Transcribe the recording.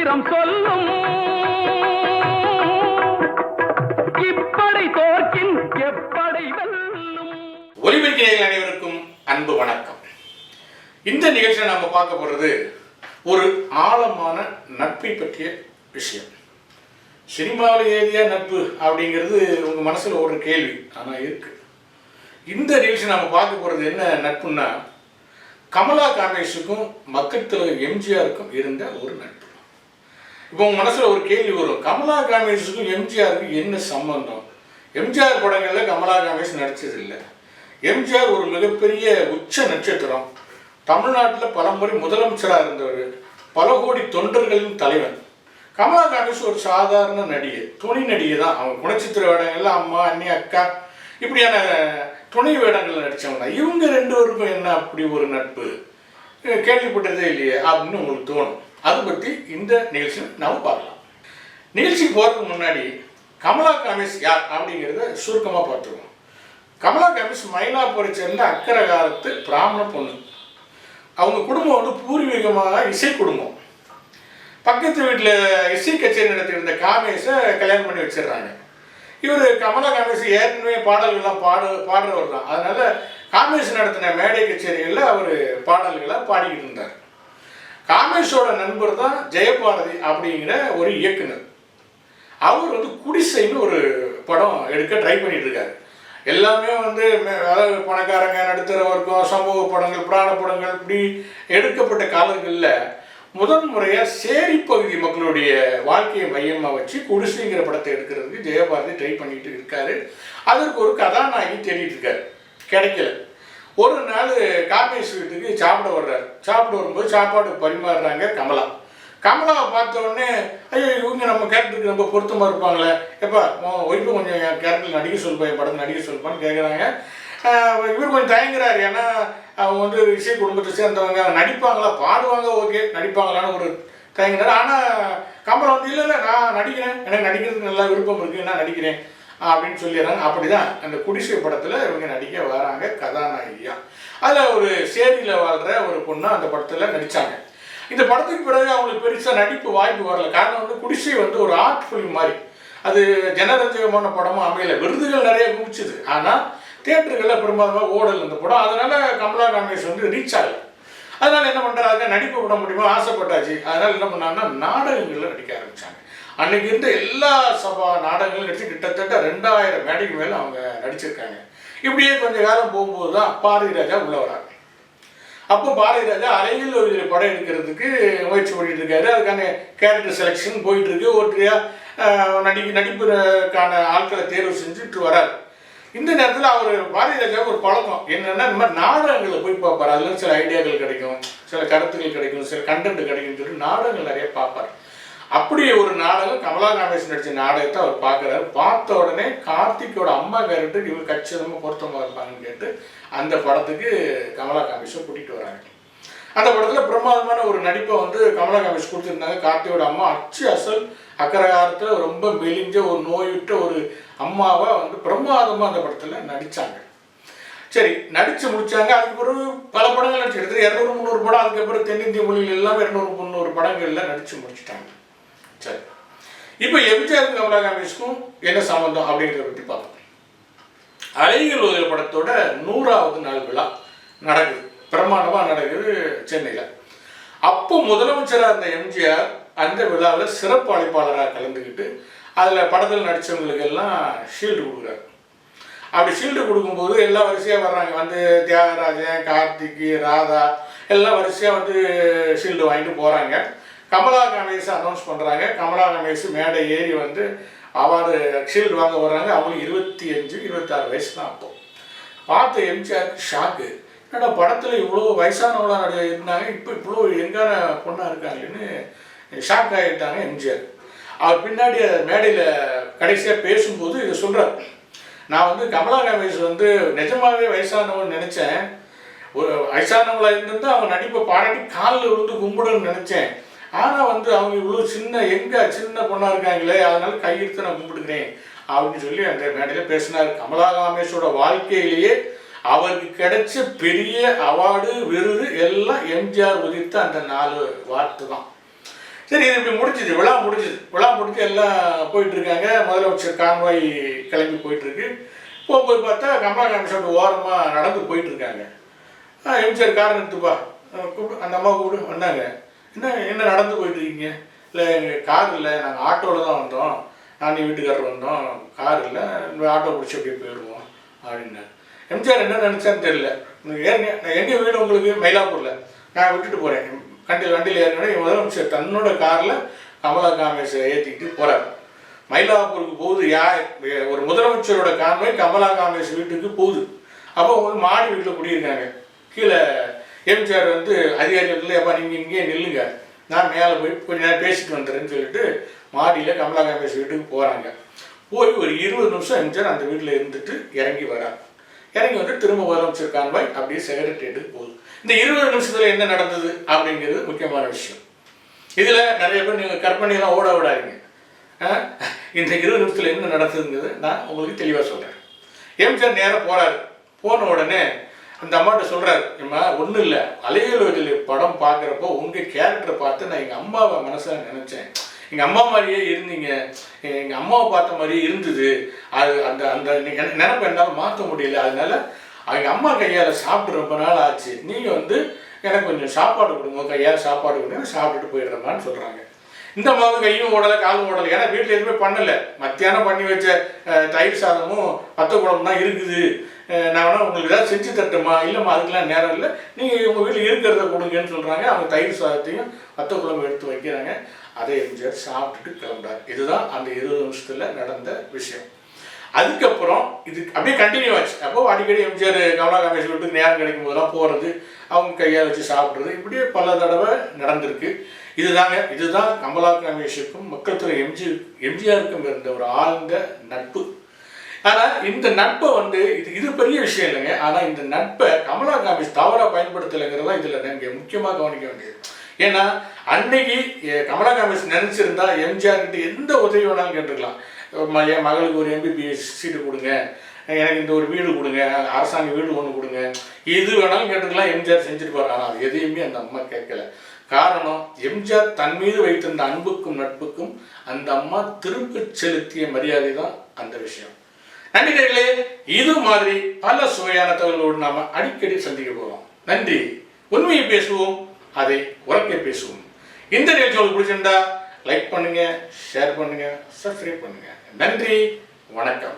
சரித்திரம் சொல்லும் இப்படை தோற்கின் எப்படை வெல்லும். ஒலிபெருக்கிகள் அனைவருக்கும் அன்பு வணக்கம். இந்த நிகழ்ச்சியில் நம்ம பார்க்க போறது ஒரு ஆழமான நட்பை பற்றிய விஷயம். சினிமாவில் ஏதியா நட்பு அப்படிங்கிறது உங்க மனசுல ஒரு கேள்வி ஆனா இருக்கு. இந்த நிகழ்ச்சி நம்ம பார்க்க போறது என்ன நட்புன்னா, கமலா காமேஷுக்கும் மக்கள் தலைவர் எம்ஜிஆருக்கும் இருந்த ஒரு நட்பு. இப்போ உங்க மனசுல ஒரு கேள்வி வரும், கமலா காமேஷுக்கும் எம்ஜிஆருக்கும் என்ன சம்பந்தம்? எம்ஜிஆர் படங்கள்ல கமலா காமேஷ் நடிச்சது இல்லை. எம்ஜிஆர் ஒரு மிகப்பெரிய உச்ச நட்சத்திரம், தமிழ்நாட்டில் பலமுறை முதலமைச்சராக இருந்தவர், பல கோடி தொண்டர்களின் தலைவன். கமலா காமேஷ் ஒரு சாதாரண நடிகை, துணை நடிகை தான். அவங்க குணச்சித்திர வேடங்கள்ல அம்மா, அண்ணி, அக்கா இப்படியான துணை வேடங்கள் நடித்தவங்க. இவங்க ரெண்டு பேருக்கும் என்ன அப்படி ஒரு நட்பு, கேள்விப்பட்டதே இல்லையே அப்படின்னு உங்களுக்கு தோணும். அதை பற்றி இந்த நிகழ்ச்சியில் நாம் பார்க்கலாம். நிகழ்ச்சிக்கு போகிறதுக்கு முன்னாடி கமலா காமேஷ் யார் அப்படிங்கிறத சுருக்கமாக பார்த்துருவோம். கமலா காமேஷ் மயிலாப்பூரை சேர்ந்த அக்கரகாலத்து பிராமண பொண்ணு. அவங்க குடும்பம் வந்து பூர்வீகமாக இசை குடும்பம். பக்கத்து வீட்டில் இசை கச்சேரி நடத்தியிருந்த காமேஷை கல்யாணம் பண்ணி வச்சிடுறாங்க. இவர் கமலா காமேஷ் ஏற்கனவே பாடல்கள்லாம் பாடுறவர் தான். அதனால காமேஷ் நடத்தின மேடை கச்சேரிகளில் அவர் பாடல்களை பாடிக்கிட்டு இருந்தார். காமேஷோட நண்பர் தான் ஜெயபாரதி அப்படிங்கிற ஒரு இயக்குனர். அவர் வந்து குடிசைன்னு ஒரு படம் எடுக்க ட்ரை பண்ணிட்டு இருக்காரு. எல்லாமே வந்து அதாவது பணக்காரங்க, நடுத்தர வர்க்கம், சமூக படங்கள், புராண படங்கள் இப்படி எடுக்கப்பட்ட காலங்களில் முதன் முறையாக சேரி பகுதி மக்களுடைய வாழ்க்கையை மையமாக வச்சு குடிசைங்கிற படத்தை எடுக்கிறதுக்கு ஜெயபாரதி ட்ரை பண்ணிட்டு இருக்காரு. அதற்கு ஒரு கதாநாயகி தேடிட்டு இருக்காரு, கிடைக்கல. ஒரு நாள் காமேஷ் வீட்டுக்கு சாப்பிட வர்றாரு. சாப்பிட வரும்போது சாப்பாடு பரிமாறுறாங்க கமலா. கமலாவை பார்த்த உடனே, ஐயோ இவங்க நம்ம கேரக்டருக்கு ரொம்ப பொருத்தமாக இருப்பாங்களே, எப்பா ஒய்ஃபு கொஞ்சம் என் கேரக்டர் நடிக்க சொல்லுப்பா, என் படத்தை நடிக்க சொல்லுப்பான்னு கேட்குறாங்க. இவர் கொஞ்சம் தயங்குறாரு. ஏன்னா அவங்க வந்து இசை குடும்பத்தை சேர்ந்தவங்க, நடிப்பாங்களா, பாடுவாங்க, ஓகே, நடிப்பாங்களான்னு ஒரு தயங்குறாரு. ஆனால் கமலா வந்து இல்லை நான் நடிக்கிறேன், எனக்கு நடிக்கிறதுக்கு நல்லா விருப்பம் இருக்குது, நான் நடிக்கிறேன் அப்படின்னு சொல்லிடுறாங்க. அப்படி தான் அந்த குடிசை படத்தில் இவங்க நடிக்க வராங்க கதாநாயகியாக. அதில் ஒரு சேரியில் வாழ்கிற ஒரு பொண்ணு அந்த படத்தில் நடித்தாங்க. இந்த படத்துக்கு பிறகு அவங்களுக்கு பெருசாக நடிப்பு வாய்ப்பு வரல. காரணம் வந்து குடிசை வந்து ஒரு ஆர்ட் ஃபிலிம் மாதிரி, அது ஜனரஞ்சகமான படமும் அமையல. விருதுகள் நிறைய குவிச்சுது, ஆனால் தியேட்டர்களில் பெரும்பாலும் ஓடல் இந்த படம். அதனால கமலா காமேஷ் வந்து ரீச் ஆகலை. அதனால என்ன பண்ணுறாங்க, நடிப்பு விட முடியுமா, ஆசைப்பட்டாச்சு. அதனால என்ன பண்ணாங்கன்னா நாடகங்களில் நடிக்க ஆரம்பித்தாங்க. அன்னைக்கு இருந்த எல்லா சபா நாடகங்களும் நடிச்சு கிட்டத்தட்ட 2000 மேடைக்கு மேலே அவங்க நடிச்சிருக்காங்க. இப்படியே கொஞ்சம் காலம் போகும்போது தான் பாரதி ராஜா உள்ள வராங்க. அப்போ பாரதி ராஜா அலையில் ஒரு படம் எடுக்கிறதுக்கு முயற்சி பண்ணிட்டு இருக்காரு. அதுக்கான கேரக்டர் செலெக்ஷன் போயிட்டு இருக்கு. ஒற்றையாக நடிப்புக்கான ஆட்களை தேர்வு செஞ்சுட்டு வராரு. இந்த நேரத்தில் அவர் பாரதி ராஜாவுக்கு ஒரு பழக்கம் என்னென்னா, இந்த மாதிரி நாடகங்களில் போய் பார்ப்பார். அதில் சில ஐடியாக்கள் கிடைக்கும், சில கருத்துக்கள் கிடைக்கும், சில கண்டென்ட் கிடைக்கும்னு சொல்லி நாடகங்கள் நிறைய பார்ப்பார். அப்படி ஒரு நாடகம் கமலா காமேஷ் நடித்த நாடகத்தை அவர் பார்க்குறாரு. பார்த்த உடனே கார்த்திக்கோட அம்மா கேரக்டருக்கு இவர் கச்சிதமாக பொருத்தமாக இருப்பாங்கன்னு கேட்டு அந்த படத்துக்கு கமலா காமேஷை கூட்டிகிட்டு வராங்க. அந்த படத்தில் பிரமாதமான ஒரு நடிப்பை வந்து கமலா காமேஷ் கொடுத்துருந்தாங்க. கார்த்தியோட அம்மா அச்சு அசல் அக்கரகாரத்தில் ரொம்ப மெலிஞ்ச ஒரு நோயுற்ற ஒரு அம்மாவை வந்து பிரமாதமாக அந்த படத்தில் நடித்தாங்க. சரி, நடித்து முடித்தாங்க. அதுக்கு பிறகு பல படங்கள் நடிச்சு எடுத்து 200-300 படம், அதுக்கப்புறம் தென்னிந்திய மொழிகள் எல்லாமே 200-300 படங்களில் நடித்து முடிச்சுட்டாங்க. சரி, இப்போ எம்ஜிஆருக்கும் கமலா காமேஷுக்கும் என்ன சம்பந்தம் அப்படிங்கிறத பற்றி பார்ப்போம். அலைகள் ஒரு படத்தோட 100வது நாள் விழா நடக்குது, பிரமாண்டமாக நடக்குது சென்னையில். அப்போ முதலமைச்சராக இருந்த எம்ஜிஆர் அந்த விழாவில் சிறப்பு அழைப்பாளராக கலந்துக்கிட்டு அதில் படத்தில் நடித்தவங்களுக்கு எல்லாம் ஷீல்டு கொடுக்குறாரு. அப்படி ஷீல்டு கொடுக்கும்போது எல்லாம் வரிசையாக வர்றாங்க. வந்து தியாகராஜன், கார்த்திக், ராதா எல்லாம் வரிசையாக வந்து ஷீல்டு வாங்கிட்டு போகிறாங்க. கமலா காமேஷ் அனௌன்ஸ் பண்ணுறாங்க. கமலா காமேஷ் மேடை ஏறி வந்து அவார்டு ஷீல்டு வாங்க வர்றாங்க. அவங்களுக்கு 25-26 வயசு தான். அப்போ பார்த்த எம்ஜிஆருக்கு ஷாக்கு. என்னடா படத்தில் இவ்வளோ வயசானவங்களாம் இருந்தாங்க, இப்போ இவ்வளோ எங்கான பொண்ணாக இருக்காங்கன்னு ஷாக் ஆகிட்டாங்க எம்ஜிஆர். அவர் பின்னாடி மேடையில் கடைசியாக பேசும்போது இதை சொல்கிறார், நான் வந்து கமலா காமேஷ் வந்து நிஜமாகவே வயசானவன்னு நினச்சேன். ஒரு வயசானவங்களாக இருந்திருந்தால் அவங்க நடிப்பை பாராட்டி காலில் விழுந்து கும்பிடுன்னு நினச்சேன். ஆனால் வந்து அவங்க இவ்வளோ சின்ன பொண்ணாக இருக்காங்களே, அதனால கையெடுத்து நான் கும்பிடுக்கிறேன் அப்படின்னு சொல்லி அந்த மேடையில் பேசினார். கமலா காமேஷோட வாழ்க்கையிலேயே அவருக்கு கிடைச்ச பெரிய அவார்டு, விருது எல்லாம் எம்ஜிஆர் உதித்த அந்த 4 வார்த்தை தான். சரி, இது இப்படி முடிஞ்சுது, விழா முடிஞ்சு எல்லாம் போயிட்டு இருக்காங்க. முதலமைச்சர் கான்வாய் கிளம்பி போயிட்டு இருக்கு. போய் பார்த்தா கமலா காமிஷன் ஓரமாக நடந்து போயிட்டு இருக்காங்க. எம்ஜிஆர் கார் நிறுத்துப்பா, கூப்பிடு, அந்த அம்மா கூப்பிடு. வந்தாங்க. என்ன நடந்து போயிட்டு இருக்கீங்க? இல்லை, எங்கள் கார் இல்லை, நாங்கள் ஆட்டோவில் தான் வந்தோம், நான் வீட்டுக்காரர் வந்தோம், கார் இல்லை, இந்த ஆட்டோ பிடிச்சி அப்படியே போயிடுவோம் அப்படின்னாரு. எம்ஜிஆர் என்ன நினச்சான்னு தெரியல. எங்கள் வீடு உங்களுக்கு மயிலாப்பூரில், நான் விட்டுட்டு போகிறேன், வண்டியில் ஏறினோட முதலமைச்சர் தன்னோட காரில் கமலா காமேஷை ஏற்றிக்கிட்டு போகிறார். மயிலாப்பூருக்கு போகுது. ஒரு முதலமைச்சரோட கான்வாய் கமலா காமேஷ் வீட்டுக்கு போகுது. அப்போ ஒரு மாடி வீட்டில் குடியிருக்காங்க. கீழே எம்ஜிஆர் அதிகாரிகள், எப்போ நீங்கள் இங்கேயே நில்லுங்க, நான் மேலே போய் கொஞ்ச நேரம் பேசிட்டு வந்துடுறேன்னு சொல்லிட்டு மாடியில் கமலா காமேஷ் வீட்டுக்கு போகிறாங்க. போய் ஒரு 20 நிமிஷம் எம்ஜிஆர் அந்த வீட்டில் இருந்துட்டு இறங்கி வரார். இறங்கி திரும்ப முதலமைச்சர் கான்வாய் அப்படியே செக்ரட்டரியேட்டுக்கு போகுது. இந்த 20 நிமிஷத்தில் என்ன நடந்தது அப்படிங்கிறது முக்கியமான விஷயம். இதில் நிறைய பேர் நீங்கள் கற்பனையெல்லாம் ஓட விடாதீங்க. இந்த 20 நிமிஷத்தில் என்ன நடந்ததுங்கிறது நான் உங்களுக்கு தெளிவாக சொல்கிறேன். எம்ஜிஆர் நேராக போகிறாரு. போன உடனே அந்த அம்மாட்ட சொல்கிறார், அம்மா ஒன்றும் இல்லை, அலையலோதில் படம் பார்க்குறப்போ உங்கள் கேரக்டரை பார்த்து நான் எங்கள் அம்மாவை மனசாக நினச்சேன். எங்கள் அம்மா மாதிரியே இருந்தீங்க, எங்கள் அம்மாவை பார்த்த மாதிரியே இருந்தது. அது அந்த அந்த நினைப்பை என்னால் மாற்ற முடியல. அதனால அவங்க அம்மா கையால் சாப்பிட்டு ரொம்ப நாள் ஆச்சு. நீங்கள் எனக்கு கொஞ்சம் சாப்பாடு கொடுங்க, கையால் சாப்பாடு கொடுங்க, சாப்பிட்டுட்டு போயிடுறேம்மான்னு சொல்கிறாங்க. இந்த அம்மாவுக்கு கையும் ஓடலை, காலும் ஓடலை. ஏன்னா வீட்டில் எதுவுமே பண்ணலை. மத்தியானம் பண்ணி வச்ச தயிர் சாதமும் வத்த குழம்பு தான் இருக்குது. நான் வேணா உங்களுக்கு ஏதாவது செஞ்சு தட்டுமா? இல்லைம்மா, அதுக்கெல்லாம் நேரம் இல்லை, நீங்கள் உங்கள் வீட்டில் இருக்கிறத கொடுங்கன்னு சொல்கிறாங்க. அவங்க தயிர் சாதத்தையும் வத்த குழம்பு எடுத்து வைக்கிறாங்க. அதை எம்ஜிஆர் சாப்பிட்டுட்டு கிளம்புறாரு. இதுதான் அந்த 20 நிமிஷத்தில் நடந்த விஷயம். அதுக்கப்புறம் இது அப்படியே கண்டினியூ ஆச்சு. அப்போ அடிக்கடி எம்ஜிஆர் கமலா காமேஷ் வீட்டுக்கு நேரம் கிடைக்கும் போதெல்லாம் போகிறது, அவங்க கையை வச்சு சாப்பிட்றது, இப்படியே பல தடவை நடந்திருக்கு. இதுதான் கமலா காமேஷுக்கும் மக்கள் துறை எம்ஜிஆருக்கும் இருந்த ஒரு ஆழ்ந்த நட்பு. ஆனால் இந்த நட்பை இது பெரிய விஷயம் இல்லைங்க. ஆனால் இந்த நட்பை கமலா காமேஷ் தவறாக பயன்படுத்தலைங்கிறதா இதில் நீங்கள் முக்கியமாக கவனிக்க வேண்டியது. ஏன்னா அன்னைக்கு கமலா காமேஷ் நினச்சிருந்தா எம்ஜிஆர் கிட்ட எந்த உதவி வேணாலும் கேட்டுருக்கலாம். என் மகளுக்கு ஒரு MBBS சீட்டு கொடுங்க, எனக்கு இந்த ஒரு வீடு கொடுங்க, அரசாங்க வீடு ஒன்று கொடுங்க, எது வேணாலும் கேட்டுக்கலாம். எம்ஜிஆர் செஞ்சுட்டு போகிறார். ஆனால் அது எதையுமே அந்த அம்மா கேட்கல. காரணம், எம்ஜிஆர் தன் மீது வைத்திருந்த அன்புக்கும் நட்புக்கும் அந்த அம்மா திருப்பி செலுத்திய மரியாதை தான் அந்த விஷயம். நன்றிகளே, இது மாதிரி பல சுவையான தகவல்களோடு நாம அடிக்கடி சந்திக்க போகிறோம். நன்றி. உண்மையை பேசுவோம், அதை உறக்க பேசுவோம். இந்த நிகழ்ச்சி உங்களுக்கு பிடிச்சிருந்தா லைக் பண்ணுங்க, ஷேர் பண்ணுங்க, சப்ஸ்கிரைப் பண்ணுங்க. நன்றி, வணக்கம்.